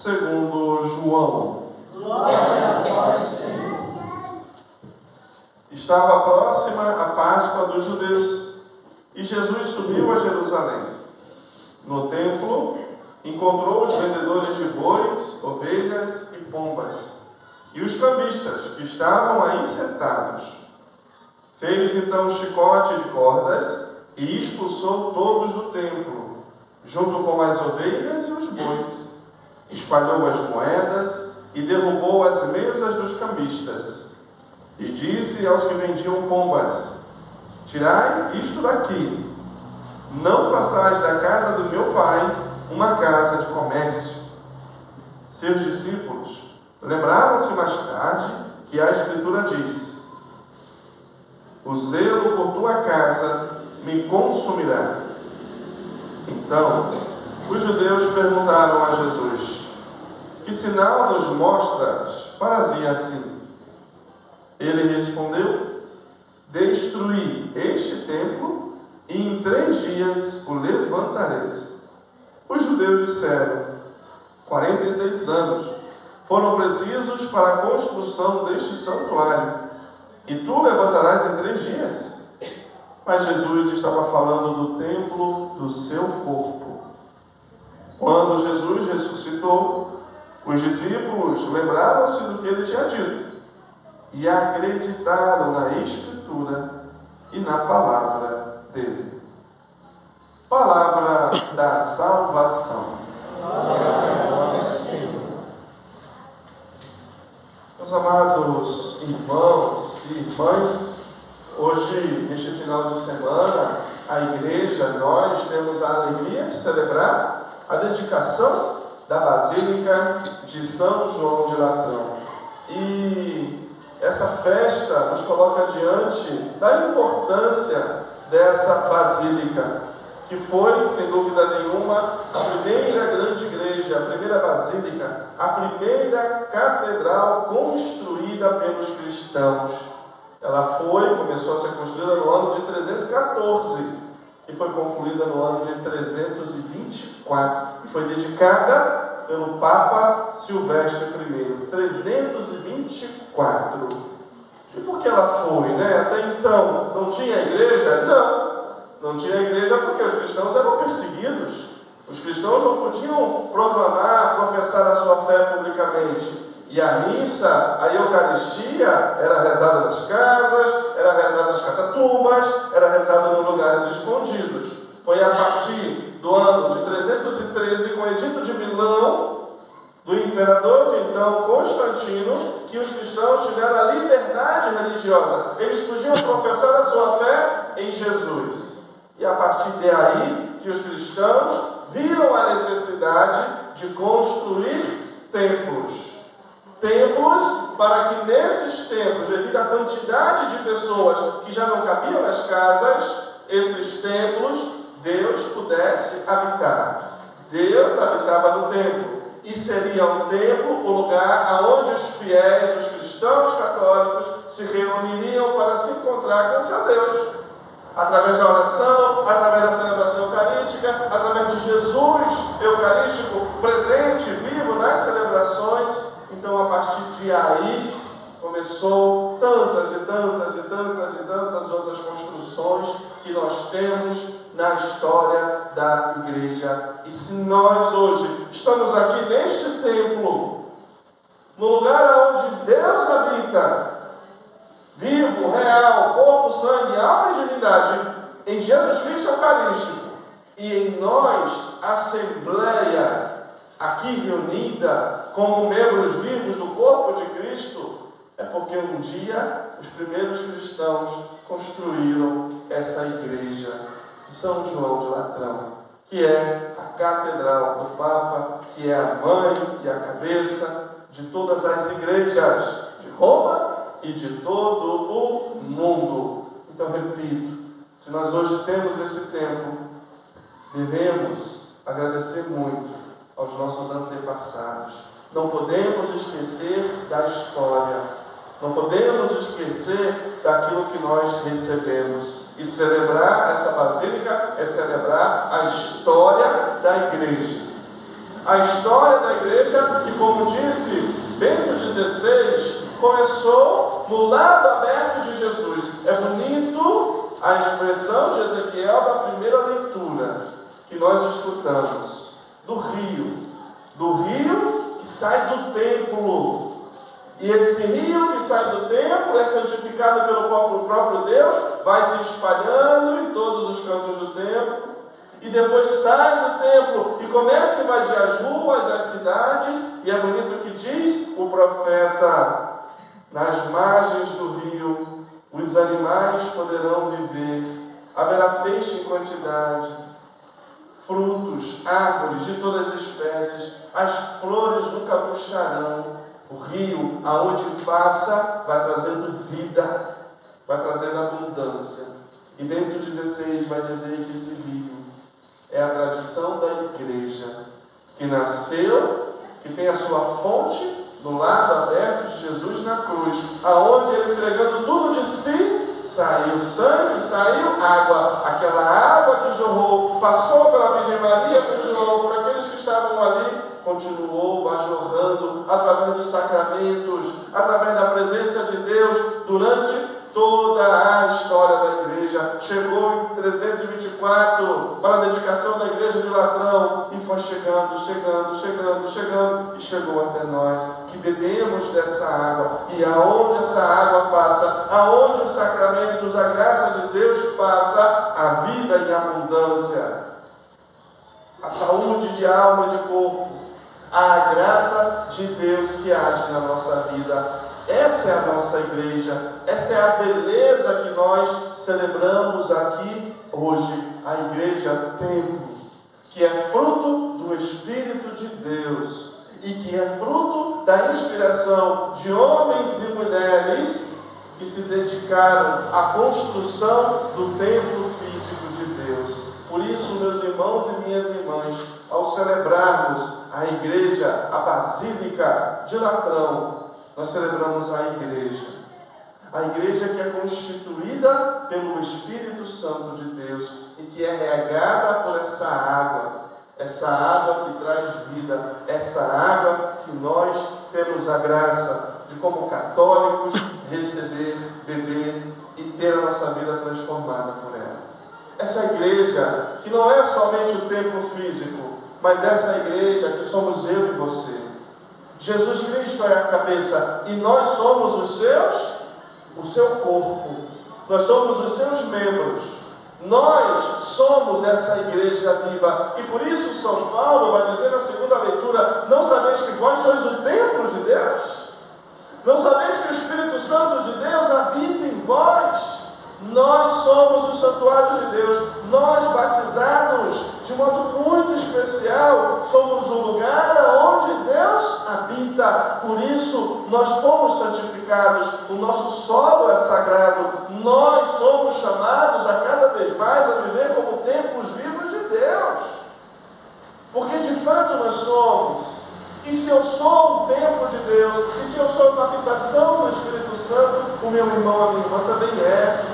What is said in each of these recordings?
segundo João. Glória a vós, Senhor. Estava próxima a Páscoa dos judeus, e Jesus subiu a Jerusalém. No templo, encontrou os vendedores de bois, ovelhas e pombas, e os cambistas, que estavam aí sentados. Fez então um chicote de cordas e expulsou todos do templo, junto com as ovelhas e os bois. Espalhou as moedas e derrubou as mesas dos cambistas. E disse aos que vendiam pombas: tirai isto daqui, não façais da casa do meu pai uma casa de comércio. Seus discípulos lembraram-se mais tarde que a Escritura diz: o zelo por tua casa me consumirá. Então, os judeus perguntaram a Jesus: que sinal nos mostras para agir assim? Ele respondeu: destruí este templo e em 3 dias o levantarei. Os judeus disseram: 46 anos foram precisos para a construção deste santuário, e tu levantarás em 3 dias? Mas Jesus estava falando do templo do seu corpo. Quando Jesus ressuscitou, os discípulos lembraram-se do que ele tinha dito e acreditaram na Escritura e na palavra dele. Palavra da salvação. Glória a vós, Senhor. Meus amados irmãos e irmãs, hoje, neste final de semana, a igreja, nós temos a alegria de celebrar a dedicação da Basílica de São João de Latrão. E essa festa nos coloca diante da importância dessa basílica, que foi, sem dúvida nenhuma, a primeira grande igreja, a primeira basílica, a primeira catedral construída pelos cristãos. Ela começou a ser construída no ano de 314 e foi concluída no ano de 324 e foi dedicada pelo Papa Silvestre I, 324. E por que ela foi, né? Até então, não tinha igreja? Não tinha igreja porque os cristãos eram perseguidos. Os cristãos não podiam proclamar, professar a sua fé publicamente. E a missa, a Eucaristia, era rezada nas casas, era rezada nas catatumbas, era rezada em lugares escondidos. Foi a partir do ano de 313, com o Edito de Milão, do imperador de então, Constantino, que os cristãos tiveram a liberdade religiosa. Eles podiam professar a sua fé em Jesus. E a partir daí que os cristãos viram a necessidade de construir templos. Templos para que nesses templos, devido à quantidade de pessoas que já não cabiam nas casas, esses templos, Deus pudesse habitar. Deus habitava no templo. E seria um templo o lugar onde os fiéis, os cristãos católicos, se reuniriam para se encontrar com seu Deus. Através da oração, através da celebração eucarística, através de Jesus eucarístico presente, vivo nas celebrações. Então, a partir de aí, começou tantas e tantas e tantas e tantas outras construções que nós temos na história da igreja. E se nós hoje estamos aqui neste templo, no lugar onde Deus habita, vivo, real, corpo, sangue, alma e divindade, em Jesus Cristo Eucarístico, e em nós, Assembleia, aqui reunida como membros vivos do corpo de Cristo, é porque um dia os primeiros cristãos construíram essa igreja de São João de Latrão, que é a catedral do Papa, que é a mãe e a cabeça de todas as igrejas de Roma e de todo o mundo. Então, repito, se nós hoje temos esse tempo, devemos agradecer muito aos nossos antepassados. Não podemos esquecer da história. Não podemos esquecer daquilo que nós recebemos. E celebrar essa basílica é celebrar a história da igreja. A história da igreja, que como disse Bento XVI, começou no lado aberto de Jesus. É bonito a expressão de Ezequiel da primeira leitura que nós escutamos, do rio que sai do templo. E esse rio que sai do templo é santificado pelo próprio Deus, vai se espalhando em todos os cantos do templo, e depois sai do templo e começa a invadir as ruas, as cidades, e é bonito o que diz o profeta: nas margens do rio os animais poderão viver, haverá peixe em quantidade, frutos, árvores de todas as espécies, as flores nunca murcharão. O rio, aonde passa, vai trazendo vida, vai trazendo abundância. E Bento XVI vai dizer que esse rio é a tradição da igreja, que nasceu, que tem a sua fonte no lado aberto de Jesus na cruz, aonde ele, entregando tudo de si, saiu sangue, saiu água. Aquela água que jorrou, passou pela Virgem Maria, jorrou por aqueles que estavam ali, continuou a jorrando através dos sacramentos, através da presença de Deus durante toda a história da igreja. Chegou em 324 para a dedicação da igreja de Latrão e foi chegando, e chegou até nós, que bebemos dessa água. E aonde essa água passa, aonde os sacramentos, a graça de Deus passa, a vida em abundância, a saúde de alma e de corpo, a graça de Deus que age na nossa vida. Essa é a nossa igreja, essa é a beleza que nós celebramos aqui hoje, a igreja templo, que é fruto do Espírito de Deus e que é fruto da inspiração de homens e mulheres que se dedicaram à construção do templo físico de Deus. Por isso, meus irmãos e minhas irmãs, ao celebrarmos a igreja, a Basílica de Latrão, nós celebramos a igreja que é constituída pelo Espírito Santo de Deus e que é regada por essa água que traz vida, essa água que nós temos a graça de, como católicos, receber, beber e ter a nossa vida transformada por ela. Essa igreja que não é somente o templo físico, mas essa igreja que somos eu e você. Jesus Cristo é a cabeça e nós somos o seu corpo, nós somos os seus membros, nós somos essa igreja viva. E por isso São Paulo vai dizer na segunda leitura: não sabeis que vós sois o templo de Deus? Não sabeis que o Espírito Santo de Deus habita em vós? Nós somos o santuário de Deus. Nós, batizados de modo muito especial, somos o lugar onde Deus habita. Por isso, nós fomos santificados. O nosso solo é sagrado. Nós somos chamados a cada vez mais a viver como templos vivos de Deus. Porque de fato nós somos. E se eu sou um templo de Deus, e se eu sou uma habitação do Espírito Santo, o meu irmão, a minha irmã também é.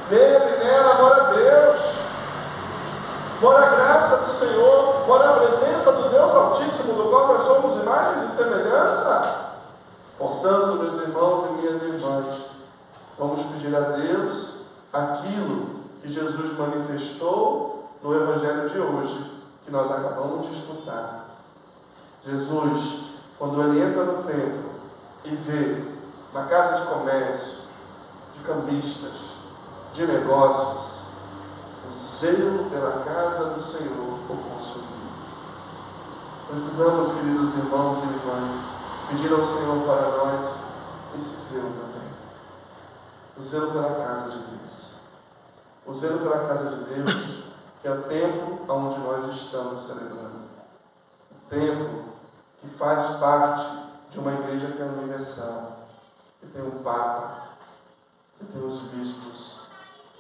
Nele e nela mora Deus, mora a graça do Senhor, mora a presença do Deus Altíssimo, do qual nós somos imagens e semelhança. Portanto, meus irmãos e minhas irmãs, vamos pedir a Deus aquilo que Jesus manifestou no Evangelho de hoje, que nós acabamos de escutar. Jesus, quando ele entra no templo e vê na casa de comércio, de cambistas, de negócios, o zelo pela casa do Senhor o consumiu. Precisamos, queridos irmãos e irmãs, pedir ao Senhor para nós esse zelo também. O zelo pela casa de Deus. O zelo pela casa de Deus, que é o templo onde nós estamos celebrando. O templo que faz parte de uma igreja que é universal, que tem o Papa, que tem os bispos,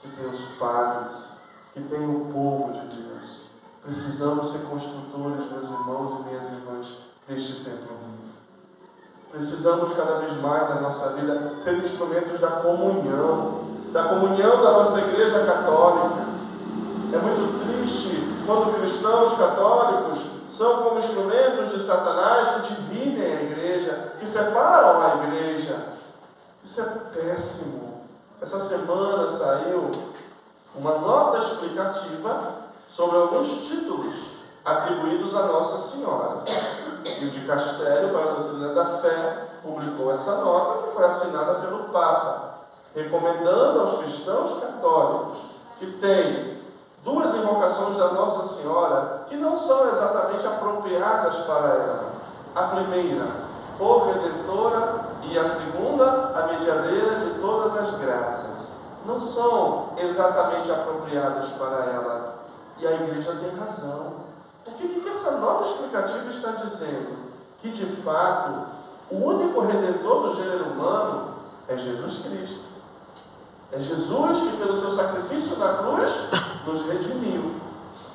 que tem os padres, que tem o povo de Deus. Precisamos ser construtores, meus irmãos e minhas irmãs, deste templo vivo. Precisamos cada vez mais na nossa vida ser instrumentos da comunhão da nossa igreja católica. É muito triste quando cristãos católicos Satanás que dividem a igreja, que separam a igreja. Isso é péssimo. Essa semana saiu uma nota explicativa sobre alguns títulos atribuídos a Nossa Senhora. E o Dicastério para a Doutrina da Fé publicou essa nota, que foi assinada pelo Papa, recomendando aos cristãos católicos que têm duas invocações da Nossa Senhora que não são exatamente apropriadas para ela. A primeira, corredentora, e a segunda, a medianeira de todas as graças. Não são exatamente apropriadas para ela. E a igreja tem razão. Porque o que essa nota explicativa está dizendo? Que de fato, o único redentor do gênero humano é Jesus Cristo. É Jesus que, pelo seu sacrifício na cruz, nos redimiu.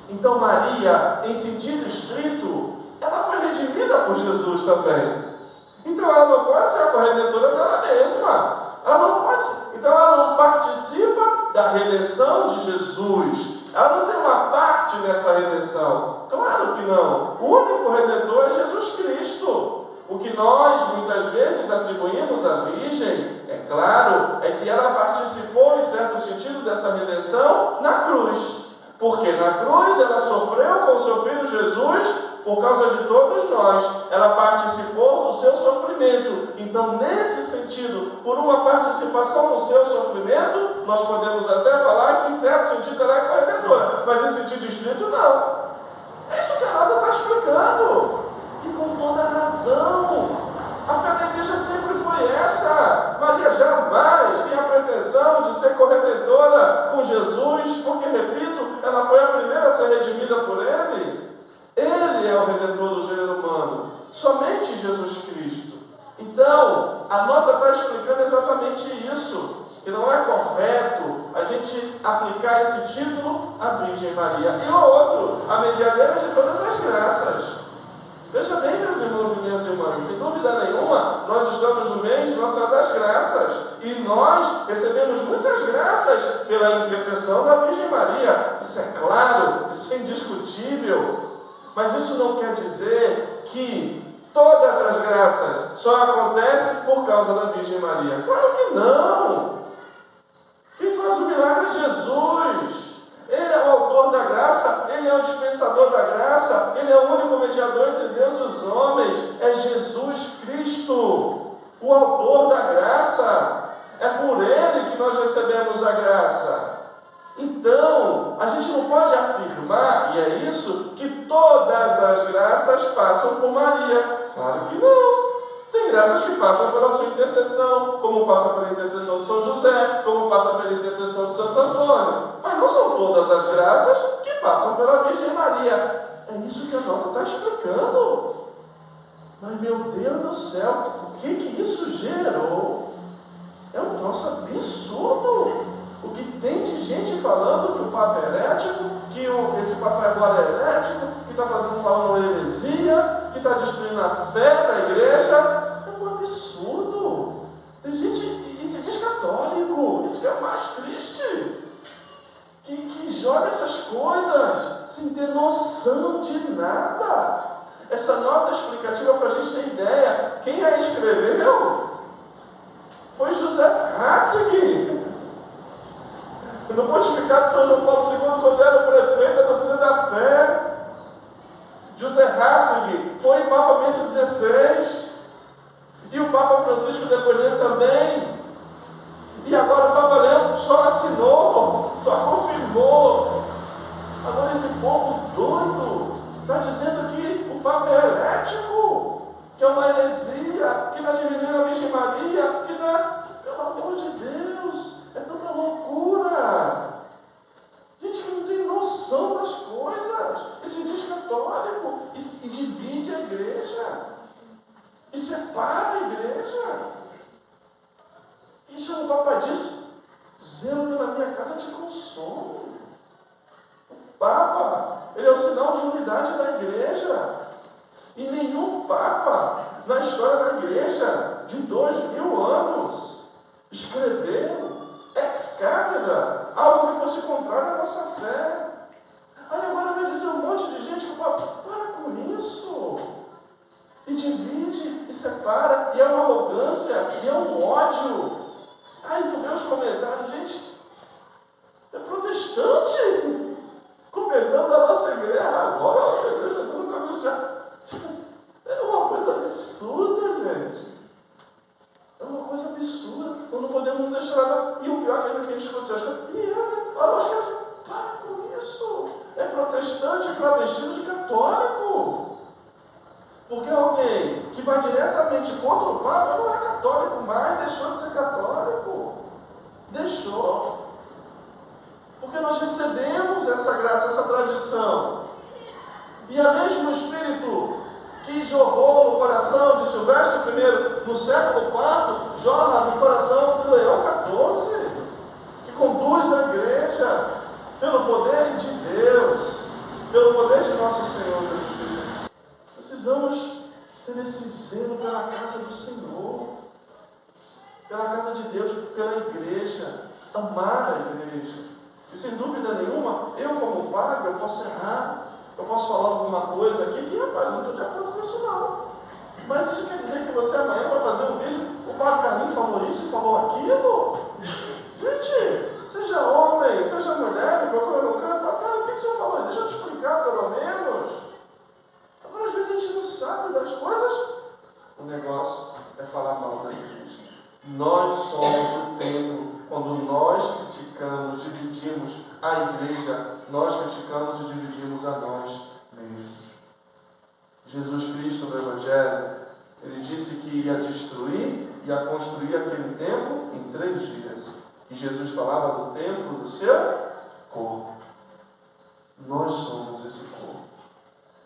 Então Maria, em sentido estrito, ela foi redimida por Jesus também. Então ela não pode ser a corredentora dela mesma. Ela não pode ser. Então ela não participa da redenção de Jesus. Ela não tem uma parte nessa redenção. Claro que não. O único redentor é Jesus Cristo. O que nós muitas vezes atribuímos à Virgem, é claro, é que ela participou em certo sentido dessa redenção na cruz. Porque na cruz ela sofreu com o seu filho Jesus por causa de todos nós. Ela participou do seu sofrimento. Então, nesse sentido, por uma participação no seu sofrimento, nós podemos até falar que em certo sentido ela é corredentora. Mas em sentido estrito, não. É isso que a nota está explicando. E com toda razão. A fé da igreja sempre foi essa. Maria jamais tinha a pretensão de ser corredentora com Jesus, porque, repito, ela foi a primeira a ser redimida por ele. Ele é o redentor do gênero humano. Somente Jesus Cristo. Então, a nota está explicando exatamente isso. Que não é correto a gente aplicar esse título à Virgem Maria. E o outro, a medianeira de todas as graças. Veja bem, meus irmãos e minhas irmãs, sem dúvida nenhuma, nós estamos no mês de Nossa Senhora das Graças. E nós recebemos muitas graças pela intercessão da Virgem Maria. Isso é claro, isso é indiscutível. Mas isso não quer dizer que todas as graças só acontecem por causa da Virgem Maria. Claro que não! Quem faz o milagre é Jesus. Ele é o autor da graça, Ele é o dispensador da graça, Ele é o único mediador entre Deus e os homens. É Jesus Cristo, o autor da graça. É por Ele que nós recebemos a graça. Então, a gente não pode afirmar, e é isso, que todas as graças passam por Maria. Claro que não. Tem graças que passam pela sua intercessão, como passa pela intercessão de São José, como passa pela intercessão de Santo Antônio. Mas não são todas as graças que passam pela Virgem Maria. É isso que a nota está explicando. Mas, meu Deus do céu, o que isso gerou? É um troço absurdo. O que tem de gente falando que o Papa é herético, que esse Papa agora é herético, que está falando heresia, que está destruindo a fé da igreja, é um absurdo. Tem gente, e se diz católico, isso que é o mais triste, que joga essas coisas sem ter noção de nada. Essa nota explicativa para a gente ter ideia, quem a escreveu foi José Ratzinger. No pontificado de São João Paulo II, quando era o prefeito da doutrina da fé, José Ratzinger foi Papa Bento XVI, e o Papa Francisco depois dele também, e agora o Papa Leão só assinou, só confirmou. Agora esse povo doido está dizendo que o Papa é herético, que é uma heresia, que está diminuindo a Virgem Maria, que está, pelo amor de Deus, é tanta loucura. Gente que não tem noção das coisas, e se diz católico, e divide a igreja, e separa a igreja. Isso o Papa diz, zelo pela minha casa te consome. O Papa, ele é o sinal de unidade da igreja. E nenhum Papa na história da igreja de 2000 anos escreveu ex-cátedra algo que fosse contrário à nossa fé. Aí agora vai dizer um monte de gente que o Papa, para com isso. e é uma arrogância, e é um ódio. Ai, tu vê os comentários, gente, é protestante comentando da nossa igreja. Agora a igreja está no caminho certo. É uma coisa absurda, gente. É uma coisa absurda. Nós não podemos deixar nada. E o pior é que a gente escuta as coisas. E ela acha que assim, para com isso. É protestante travestido de católico. Porque alguém que vai diretamente contra o Papa não é católico mais, deixou de ser católico. Deixou. Porque nós recebemos essa graça, essa tradição. E a mesmo Espírito que jorrou no coração de Silvestre I, no século IV, jorra no coração de Leão XIV, que conduz a igreja pelo poder de Deus, pelo poder de nosso Senhor Jesus Cristo. Precisamos ter esse zelo pela casa do Senhor, pela casa de Deus, pela igreja, amar a igreja. E sem dúvida nenhuma, eu como padre, eu posso errar, eu posso falar alguma coisa aqui, e rapaz, não estou de acordo com isso não. Mas isso quer dizer que você amanhã vai fazer um vídeo, o padre Carlinhos falou isso e falou aquilo? Gente, seja homem, seja mulher, me procura no canto, cara, o que o senhor falou? Deixa eu te explicar pelo menos. Agora às vezes a gente não sabe das coisas. O negócio é falar mal da igreja. Nós somos o templo. Quando nós criticamos, dividimos a igreja, nós criticamos e dividimos a nós mesmos. Jesus Cristo no Evangelho, ele disse que ia destruir e ia construir aquele templo em 3 dias. E Jesus falava do templo do seu corpo. Nós somos esse corpo.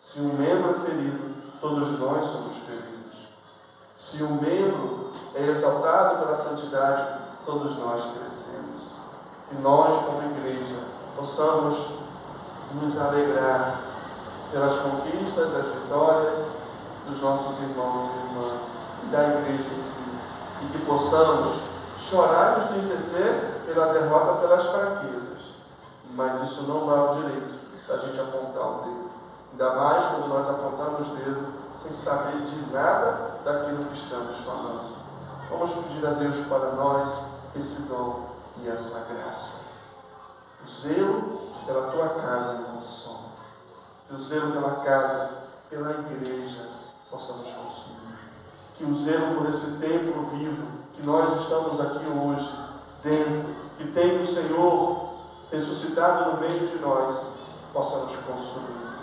Se um membro é ferido, todos nós somos feridos. Se um membro é exaltado pela santidade, todos nós crescemos. E nós, como igreja, possamos nos alegrar pelas conquistas, as vitórias dos nossos irmãos e irmãs, e da igreja em si. E que possamos chorar e nos entristecer pela derrota, pelas fraquezas. Mas isso não dá o direito da gente apontar o dedo. Ainda mais quando nós apontamos o dedo sem saber de nada daquilo que estamos falando. Vamos pedir a Deus para nós esse dom e essa graça. O zelo pela tua casa me consome. Que o zelo pela casa, pela igreja, possa nos consumir. Que o zelo por esse templo vivo, que nós estamos aqui hoje, dentro, que tem o Senhor ressuscitado no meio de nós, possa nos consumir.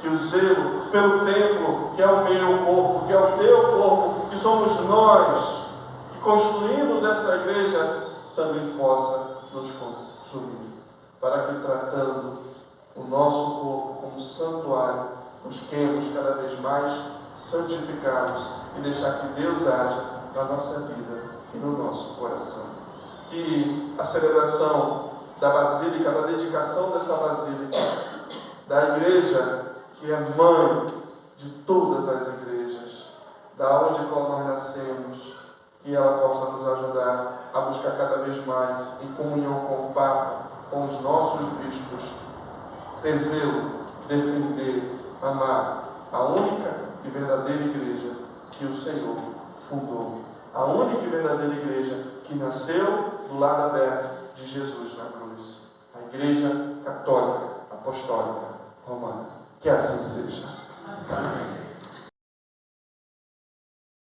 Que o zelo pelo templo, que é o meu corpo, que é o teu corpo, que somos nós, que construímos essa igreja, também possa nos consumir. Para que, tratando o nosso corpo como santuário, busquemos cada vez mais santificados e deixar que Deus haja na nossa vida e no nosso coração. Que a celebração da Basílica, da dedicação dessa Basílica, da igreja, que é mãe de todas as igrejas, da onde nós nascemos, que ela possa nos ajudar a buscar cada vez mais, em comunhão com o Papa, com os nossos bispos, ter zelo, defender, amar a única e verdadeira igreja que o Senhor fundou. A única e verdadeira igreja que nasceu do lado aberto de Jesus na cruz. A Igreja Católica Apostólica Romana. Que assim seja. Amém.